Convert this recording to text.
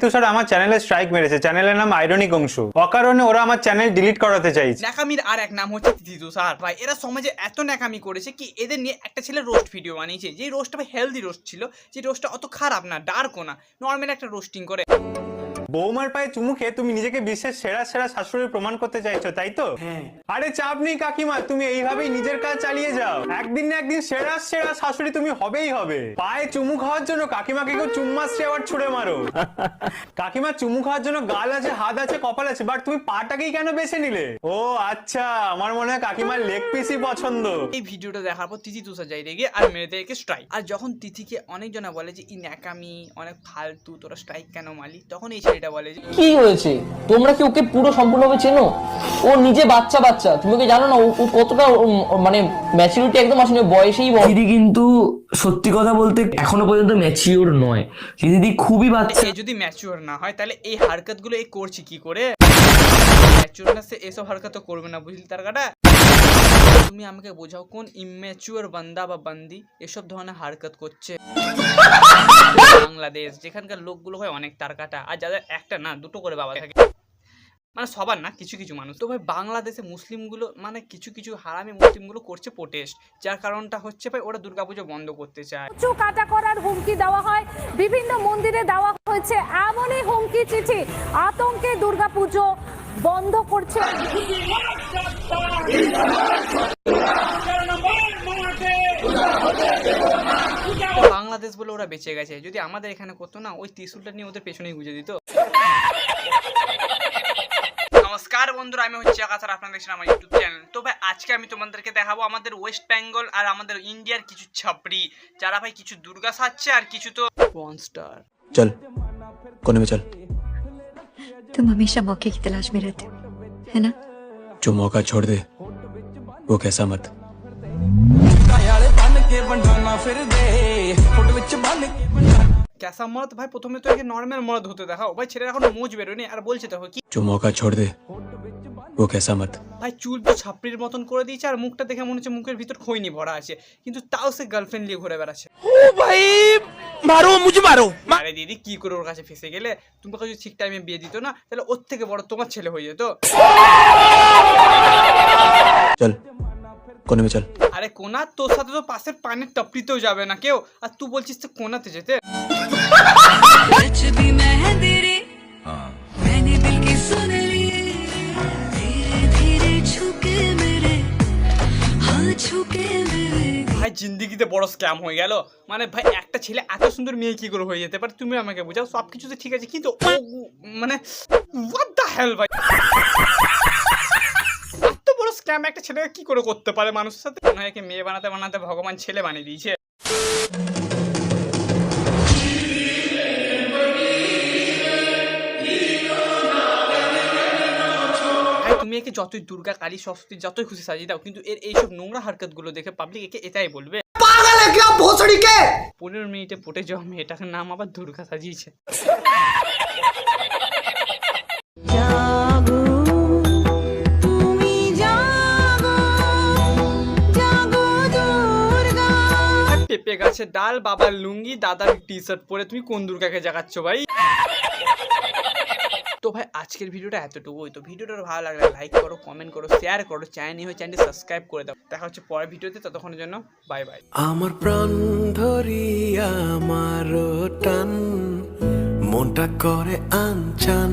তুষার আমার চ্যানেলে স্ট্রাইক মেরেছে, চ্যানেলের নাম আইরনিক অংশু। অকারণে ওরা আমার চ্যানেল ডিলিট করাতে চাইছে। ন্যাকামির আর এক নাম হচ্ছে তিথি তুষার। ভাই এরা সমাজে এত ন্যাকামি করেছে কি এদের নিয়ে একটা ছেলে রোস্ট ভিডিও বানিয়েছে, যে রোস্টটা ভাই হেলদি রোস্ট ছিল, যে রোস্টটা অত খারাপ না, ডার্কও না, নর্মাল একটা রোস্টিং করে। বৌমার পায়ে চুমু খেয়ে তুমি নিজেকে বিশ্বের সেরা সেরা শাশুড়ি প্রমাণ করতে চাইছো, তাই তো? আরে চাপ নেই কাকিমা, তুমি এইভাবেই নিজের কাজ চালিয়ে যাও। একদিন না একদিন সেরা সেরা শাশুড়ি তুমি হবেই হবে। পায়ে চুমু খাওয়ার জন্য কাকিমাকে কেউ চুম্মাশ্রী আবার ছুড়ে মারো। কাকিমা চুমু খাওয়ার জন্য গাল আছে, হাত আছে, কপাল আছে, বাট তুমি পাটাকেই কেন বেছে নিলে? ও আচ্ছা, আমার মনে হয় কাকিমার লেগ পিসই পছন্দ। এই ভিডিওটা দেখার পর তিথি তুষার যাই রেগে আর মেরে দেয় স্ট্রাইক। আর যখন তিথিকে অনেকজনা বলে যে ই ন্যাকামি, অনেক ফালতু, তোরা স্ট্রাইক কেন মারলি, তখন এই ছেলেটা বলে যে কি হয়েছে, তোমরা কি ওকে পুরো সম্পূর্ণভাবে চেনো? ও নিজে বাচ্চা, তুমি কি জানো না ও কতটা মানে ম্যাচুরিটি একদম আসলে বয়সেই দিদি কিন্তু সত্যি কথা বলতে এখনো পর্যন্ত ম্যাচিওর নয়। দিদি খুবই বাচ্চা। এ যদি ম্যাচিওর না হয় তাহলে এই হারকতগুলো এ করছে কি করে? ম্যাচিওর না সে এসব হারকত করবে না, বুঝলি তার কাটা? তুমি আমাকে বোঝাও কোন ইম্যাচিওর বান্দা বা বান্দি এসব ধরনের হারকত করছে? বাংলাদেশ, যেখানকার লোকগুলো হয় অনেক তার কাটা, আর যাদের একটা না দুটো করে বাবা থাকে, মানে সবার না, কিছু কিছু মানুষ। তো ভাই বাংলাদেশে মুসলিমগুলো মানে কিছু হারামি মুসলিমগুলো করছে প্রোটেস্ট, যার কারণটা হচ্ছে ভাই ওরা দুর্গাপুজো বন্ধ করতে চায়। কাটা করার হুমকি দেওয়া হয়, বিভিন্ন মন্দিরে দেওয়া হয়েছে এমনই হুমকি চিঠি, আতঙ্কে দুর্গাপুজো বন্ধ করছে। বাংলাদেশ বলে ওরা বেঁচে গেছে, যদি আমাদের এখানে করতো না, ওই ত্রিশুলটা নিয়ে ওদের পেছনেই গুঁজে দিত। নমস্কার বন্ধুরা, আমি হচ্ছে আকাশ আর আপনারা দেখছেন আমার ইউটিউব চ্যানেল। তো ভাই আজকে আমি তোমাদেরকে দেখাবো আমাদের ওয়েস্ট বেঙ্গল আর আমাদের ইন্ডিয়ার কিছু ছাপড়ি, যারা ভাই কিছু দুর্গা সাজছে আর কিছু তো পর্ন স্টার। चल कोने में चल। तुम हमेशा मौके की तलाश में रहते हो, है ना? जो मौका छोड़ दे वो कैसा मत। कैसा मर्द भाई, প্রথমে তো একে নরমাল মর্দ হতে দেখাও ভাই, ছেলের এখন মোজ বেরোয়নি আর বলছে তো কি जो मौका छोड़ दे वो कैसा मत। ভাই চুল তো ছাপড়ির মতন করে দিয়েছে আর মুখটা দেখে মনে হচ্ছে মুখের ভিতর খৈনি ভরা আছে, কিন্তু তাও সে গার্লফ্রেন্ড নিয়ে ঘুরে বেড়াচ্ছে। ও ভাই মারো মুঝে মারো। আরে দিদি কি করে ওর কাছে ফেসে গেলে? তোমাকে যদি ঠিক টাইমে বিয়ে দিত না তাহলে ওর থেকে বড় তোমার ছেলে হয়ে যেত। चल कोने में चल। আরে কোনা, তোর সাথে তো পাশের পানের টপরিতেও যাবে না কেউ, আর তুই বলছিস তো কোনাতে যেতে। ভাই জিন্দিগিতে বড় স্ক্যাম হয়ে গেল। মানে ভাই একটা ছেলে এত সুন্দর মেয়ে কি করে হয়ে যেতে পারে? তুমি আমাকে বোঝাও। সবকিছুতে ঠিক আছে কিন্তু মানে হোয়াট দ্য হেল ভাই, এত বড় স্ক্যাম একটা ছেলে কি করে করতে পারে মানুষের সাথে? মনে হয় একে মেয়ে বানাতে বানাতে ভগবান ছেলে বানিয়ে দিয়েছে। তুমি একে যতই দুর্গা, কালী, সরস্বতী যতই খুশি সাজিয়ে দাও, কিন্তু এর এইসব নোংরা হারকত গুলো দেখে পাবলিক একে এটাই বলবে, 15 মিনিটে পটে যাওয়া মেয়েটার নাম আবার দুর্গা সাজিয়েছে। পেঁপে গাছের ডাল, বাবার লুঙ্গি, দাদার টি শার্ট পরে তুমি কোন দুর্গাকে জাগাচ্ছ ভাই? তো ভাই আজকের ভিডিওটা এতটুকুই। তো ভিডিওটা ভালো লাগলে লাইক করো, কমেন্ট করো, শেয়ার করো, চ্যানেলটি সাবস্ক্রাইব করে দাও। দেখা হচ্ছে পরের ভিডিওতে, ততক্ষণের জন্য বাই বাই। আমার প্রাণ ধরিয়া আমার টান মনটা করে আনচান।